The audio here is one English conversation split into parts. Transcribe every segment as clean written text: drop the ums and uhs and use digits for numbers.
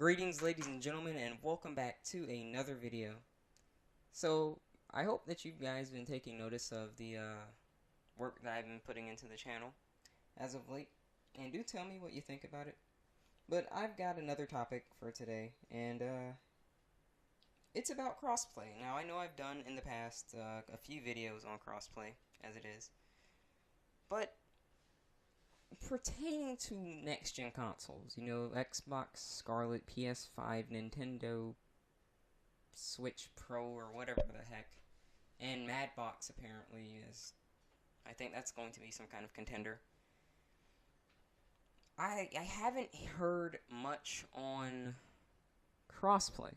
Greetings, ladies and gentlemen, and welcome back to another video. So, I hope that you guys have been taking notice of the work that I've been putting into the channel as of late, and do tell me what you think about it. But I've got another topic for today, and it's about crossplay. Now, I know I've done in the past a few videos on crossplay, as it is, but pertaining to next-gen consoles, you know, Xbox, Scarlet, PS5, Nintendo, Switch Pro, or whatever the heck, and Madbox apparently is, I think that's going to be some kind of contender. I haven't heard much on crossplay,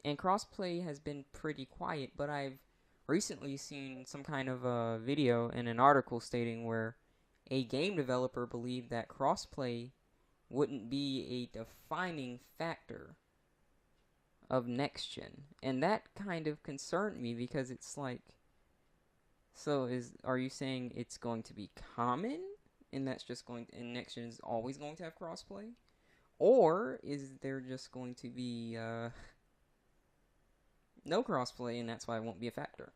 and crossplay has been pretty quiet, but I've recently seen some kind of a video and an article stating where a game developer believed that crossplay wouldn't be a defining factor of next gen, and that kind of concerned me because it's like, so are you saying it's going to be common, and that's just going and next gen is always going to have crossplay, or is there just going to be no crossplay and that's why it won't be a factor?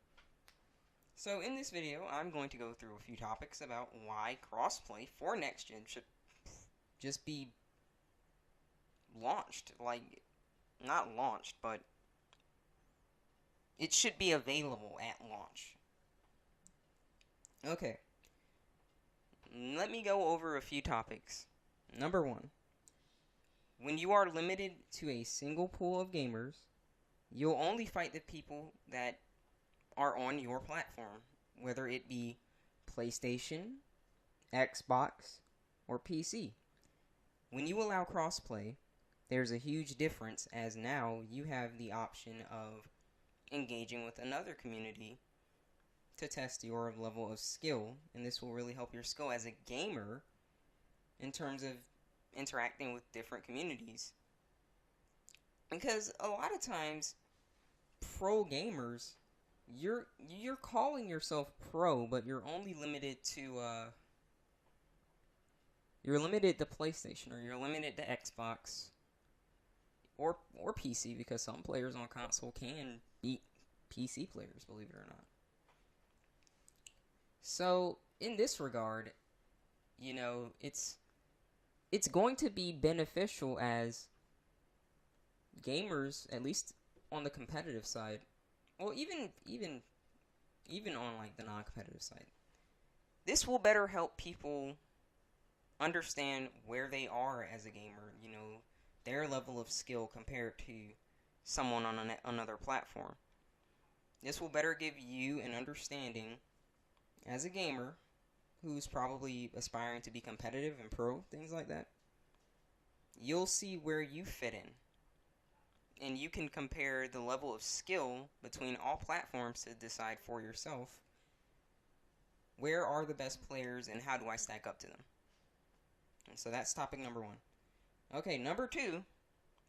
So in this video, I'm going to go through a few topics about why crossplay for next gen should just be launched. Like, not launched, but it should be available at launch. Okay. Let me go over a few topics. Number one, when you are limited to a single pool of gamers, you'll only fight the people that are on your platform, whether it be PlayStation, Xbox, or PC. When you allow crossplay, there's a huge difference, as now you have the option of engaging with another community to test your level of skill, and this will really help your skill as a gamer in terms of interacting with different communities. Because a lot of times, pro gamers, you're calling yourself pro, but you're only limited to you're limited to PlayStation, or you're limited to Xbox, or PC, because some players on console can beat PC players, believe it or not. So in this regard, you know, it's going to be beneficial as gamers, at least on the competitive side. Well, even on like the non-competitive side, this will better help people understand where they are as a gamer. You know, their level of skill compared to someone on another platform. This will better give you an understanding as a gamer who's probably aspiring to be competitive and pro, things like that. You'll see where you fit in, and you can compare the level of skill between all platforms to decide for yourself where are the best players and how do I stack up to them. And so that's topic number one. Okay, number two,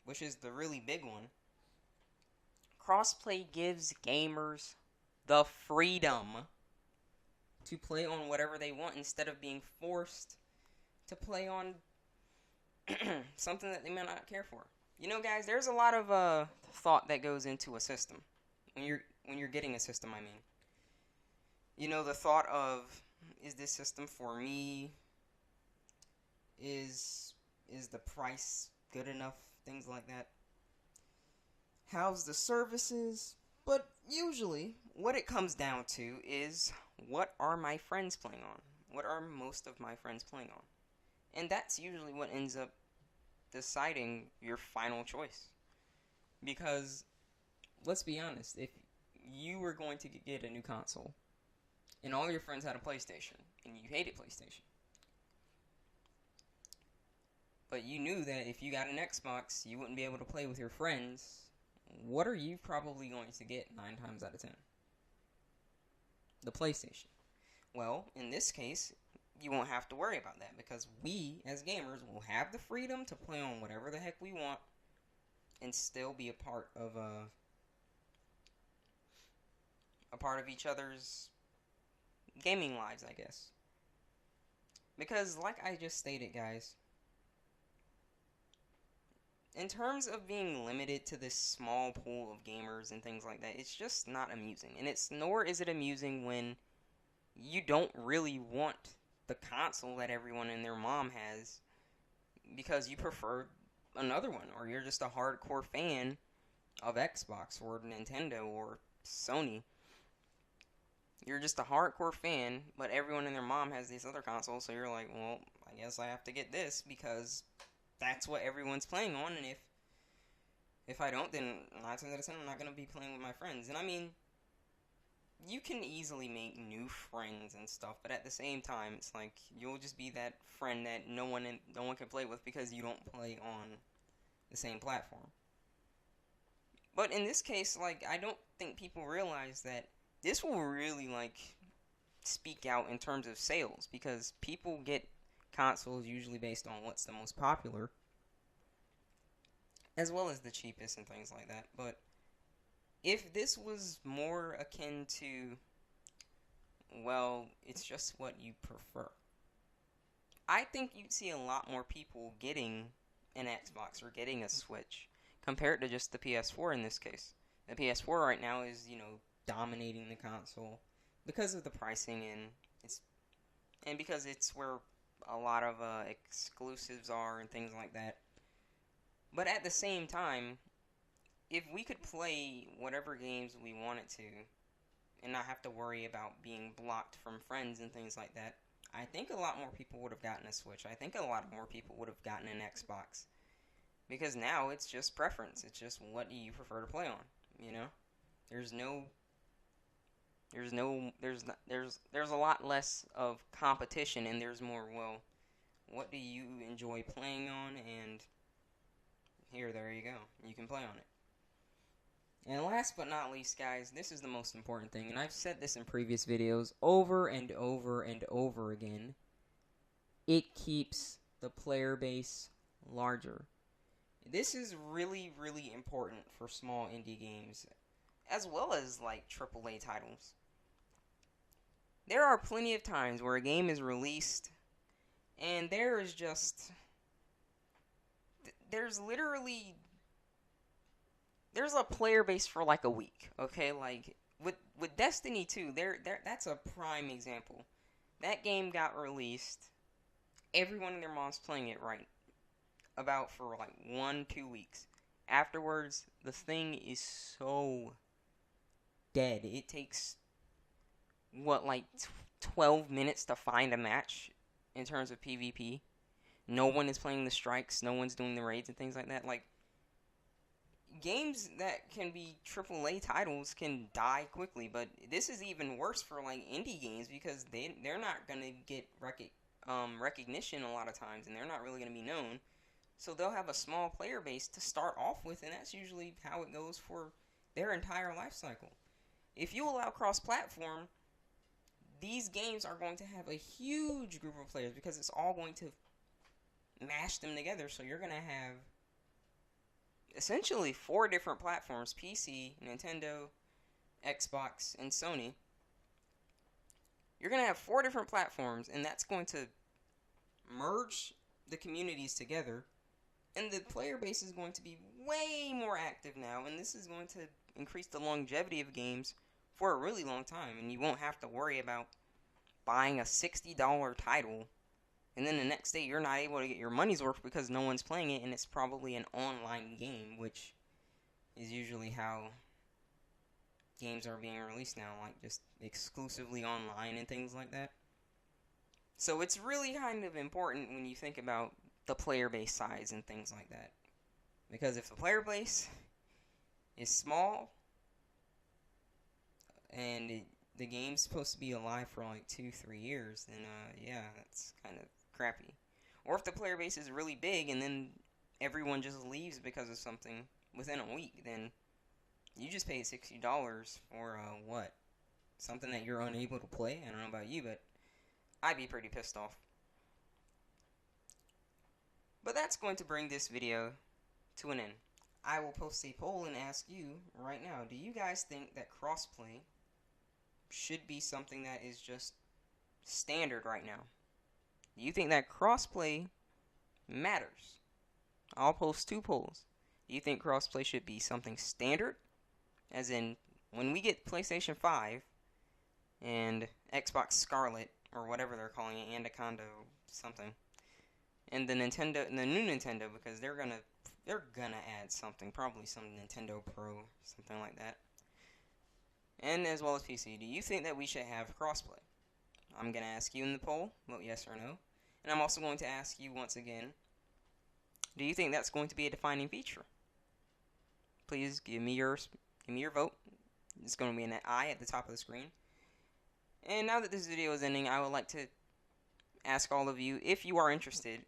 which is the really big one, crossplay gives gamers the freedom to play on whatever they want instead of being forced to play on something that they may not care for. You know, guys, there's a lot of thought that goes into a system. When you're getting a system, I mean. You know, the thought of, is this system for me? Is the price good enough? Things like that. How's the services? But usually, what it comes down to is, what are my friends playing on? What are most of my friends playing on? And that's usually what ends up deciding your final choice. Because, let's be honest, if you were going to get a new console, and all your friends had a PlayStation, and you hated PlayStation, but you knew that if you got an Xbox, you wouldn't be able to play with your friends, what are you probably going to get 9 times out of 10? The PlayStation. Well, in this case, you won't have to worry about that, because we, as gamers, will have the freedom to play on whatever the heck we want and still be a part of each other's gaming lives, I guess. Because, like I just stated, guys, in terms of being limited to this small pool of gamers and things like that, it's just not amusing. And nor is it amusing when you don't really want the console that everyone and their mom has because you prefer another one, or you're just a hardcore fan of Xbox or Nintendo or Sony. You're just a hardcore fan, but everyone and their mom has these other consoles, so you're like, well, I guess I have to get this because that's what everyone's playing on, and if I don't, then 9 times out of 10 I'm not going to be playing with my friends. And I mean, you can easily make new friends and stuff, but at the same time, it's like, you'll just be that friend that no one can play with because you don't play on the same platform. But in this case, like, I don't think people realize that this will really, like, speak out in terms of sales, because people get consoles usually based on what's the most popular, as well as the cheapest and things like that. But if this was more akin to, well, it's just what you prefer, I think you'd see a lot more people getting an Xbox or getting a Switch compared to just the PS4 in this case. The PS4 right now is, dominating the console because of the pricing and because it's where a lot of exclusives are and things like that. But at the same time, if we could play whatever games we wanted to and not have to worry about being blocked from friends and things like that, I think a lot more people would have gotten a Switch. I think a lot more people would have gotten an Xbox. Because now it's just preference. It's just what do you prefer to play on, There's a lot less of competition, and there's more, well, what do you enjoy playing on, and there you go. You can play on it. And last but not least, guys, this is the most important thing, and I've said this in previous videos over and over and over again. It keeps the player base larger. This is really, really important for small indie games, as well as, like, AAA titles. There are plenty of times where a game is released, and there's a player base for like a week, okay? Like, with Destiny 2, that's a prime example. That game got released, everyone and their mom's playing it right about for like 1-2 weeks. Afterwards, the thing is so dead. It takes, 12 minutes to find a match in terms of PvP. No one is playing the strikes, no one's doing the raids and things like that. Like, games that can be AAA titles can die quickly, but this is even worse for, like, indie games, because they're not gonna get recognition a lot of times, and they're not really gonna be known. So they'll have a small player base to start off with, and that's usually how it goes for their entire life cycle. If you allow cross-platform, these games are going to have a huge group of players because it's all going to mash them together. So you're going to have essentially 4 different platforms: PC, Nintendo, Xbox, and Sony. You're going to have 4 different platforms, and that's going to merge the communities together. And the player base is going to be way more active now, and this is going to increase the longevity of games for a really long time, and you won't have to worry about buying a $60 title, and then the next day you're not able to get your money's worth because no one's playing it, and it's probably an online game, which is usually how games are being released now, like just exclusively online and things like that. So it's really kind of important when you think about the player base size and things like that. Because if the player base is small and the game's supposed to be alive for like 2-3 years, then yeah, that's kind of crappy. Or if the player base is really big and then everyone just leaves because of something within a week, then you just paid $60 for what? Something that you're unable to play? I don't know about you, but I'd be pretty pissed off. But that's going to bring this video to an end. I will post a poll and ask you right now, do you guys think that crossplay should be something that is just standard right now? Do you think that crossplay matters? I'll post 2 polls. Do you think crossplay should be something standard? As in, when we get PlayStation 5 and Xbox Scarlet, or whatever they're calling it, Anaconda something, and the new Nintendo, because they're gonna add something, probably some Nintendo Pro, something like that. And as well as PC, do you think that we should have crossplay? I'm gonna ask you in the poll, vote yes or no. And I'm also going to ask you once again, do you think that's going to be a defining feature? Please give me your vote. It's going to be an I at the top of the screen. And now that this video is ending, I would like to ask all of you, if you are interested,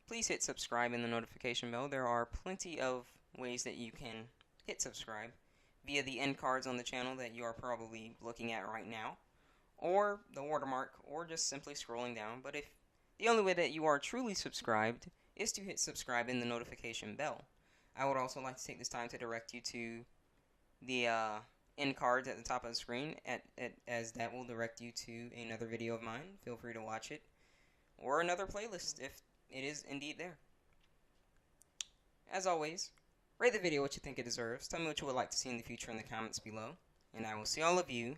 please hit subscribe and the notification bell. There are plenty of ways that you can hit subscribe via the end cards on the channel that you are probably looking at right now, or the watermark, or just simply scrolling down. But if the only way that you are truly subscribed is to hit subscribe and the notification bell. I would also like to take this time to direct you to the end cards at the top of the screen, as that will direct you to another video of mine. Feel free to watch it, or another playlist if it is indeed there. As always, rate the video what you think it deserves. Tell me what you would like to see in the future in the comments below, and I will see all of you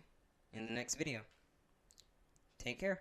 in the next video. Take care.